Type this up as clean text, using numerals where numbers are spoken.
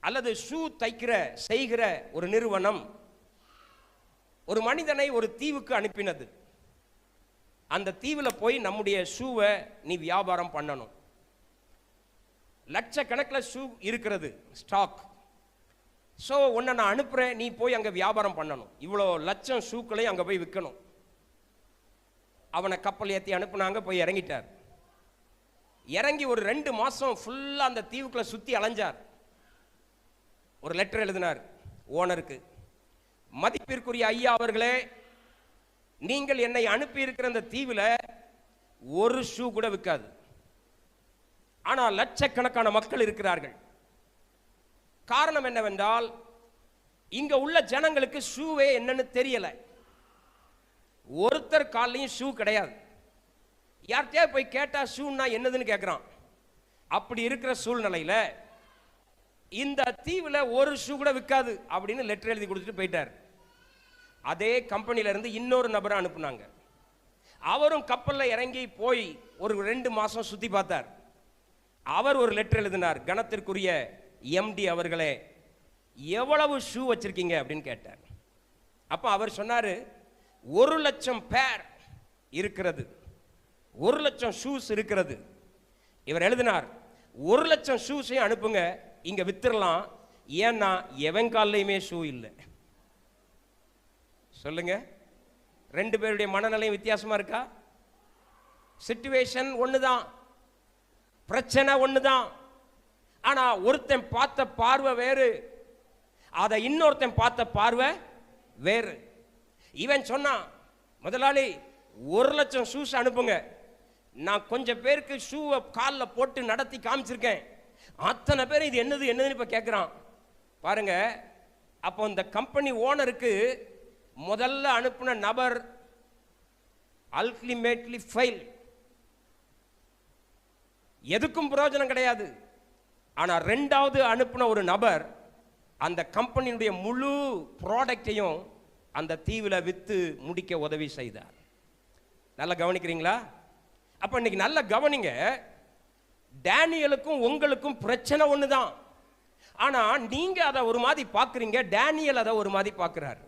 அல்லது ஷூ செய்கிற ஒரு நிறுவனம் ஒரு மனிதனை ஒரு தீவுக்கு அனுப்பினது. அந்த தீவில் போய் நம்முடைய ஷூவை நீ வியாபாரம் பண்ணணும். லட்சக்கணக்கில் ஷூ இருக்கிறது ஸ்டாக். ஸோ உன்னை நான் அனுப்புகிறேன், நீ போய் அங்கே வியாபாரம் பண்ணணும். இவ்வளோ லட்சம் ஷூக்களையும் அங்கே போய் விற்கணும். அவனை கப்பல் ஏற்றி அனுப்புனாங்க. போய் இறங்கிட்டார். இறங்கி ஒரு 2 மாதம் ஃபுல்லாக அந்த தீவுக்குள்ளே சுற்றி அலைஞ்சார். ஒரு லெட்டர் எழுதினார் ஓனருக்கு. மதிப்பிற்குரிய ஐயா அவர்களே, நீங்கள் என்னை அனுப்பி இருக்கிற அந்த தீவில் ஒரு ஷூ கூட விற்காது. ஆனால் லட்சக்கணக்கான மக்கள் இருக்கிறார்கள். காரணம் என்னவென்றால் இங்க உள்ள ஜனங்களுக்கு ஷூவே என்னன்னு தெரியல. ஒருத்தர் காலையும் ஷூ கிடையாது. யார்கிட்டயே போய் கேட்டா ஷூன்னா என்னதுன்னு கேட்கிறான். அப்படி இருக்கிற சூழ்நிலையில இந்த தீவில் ஒரு ஷூ கூட விற்காது அப்படின்னு லெட்டர் எழுதி கொடுத்துட்டு போயிட்டார். அதே கம்பெனில இருந்து இன்னொரு நபரை அனுப்புனாங்க. அவரும் கப்பலில் இறங்கி போய் ஒரு 2 மாசம் சுத்தி பார்த்தார். அவர் ஒரு லெட்டர் எழுதினார். கணத்திற்குரிய எம்டி அவர்களே, எவ்வளவு ஷூ வச்சிருக்கீங்க அப்படின்னு கேட்டார். அப்ப அவர் சொன்னாரு, 1,00,000 பேர் இருக்கிறது, 1,00,000 ஷூஸ் இருக்கிறது. இவர் எழுதினார், 1,00,000 ஷூஸையும் அனுப்புங்க, இங்க வித்துடலாம். ஏன்னா எவன் காலையுமே ஷூ இல்லை. சொல்லுங்க, 2 பேருடைய மனநிலையும் வித்தியாசமா இருக்கா? சிச்சுவேஷன் ஒண்ணுதான், பிரச்சனை ஒண்ணுதான். ஆனா ஒருத்தன் பார்த்த பார்வை வேறு, அதை இன்னொருத்தன் பார்த்த பார்வை வேறு. இவன் சொன்னான், முதலாளி 1,00,000 ஷூஸ் அனுப்புங்க, நான் கொஞ்சம் பேருக்கு ஷூவை காலில் போட்டு நடத்தி காமிச்சிருக்கேன். அத்தனை பேர் இது என்னதுன்னு இப்ப கேட்கிறான். பாருங்க, அப்போ இந்த கம்பெனி ஓனருக்கு முதல்ல அனுப்பின நபர் அல்டிமேட்லி ஃபெயில், எதுக்கும் பிரயோஜனம் கிடையாது. ஆனா 2வது அனுப்பின ஒரு நபர் அந்த கம்பெனியுடைய முழு ப்ராடக்டையும் அந்த தீவில் வித்து முடிக்க உதவி செய்தார். நல்லா கவனிக்கிறீங்களா? அப்ப இன்னைக்கு நல்லா கவனிங்க. டேனியலுக்கும் உங்களுக்கும் பிரச்சனை ஒண்ணுதான். ஆனா நீங்க அதை ஒரு மாதிரி பாக்குறீங்க, டேனியல் அதை ஒரு மாதிரி பார்க்கிறார்.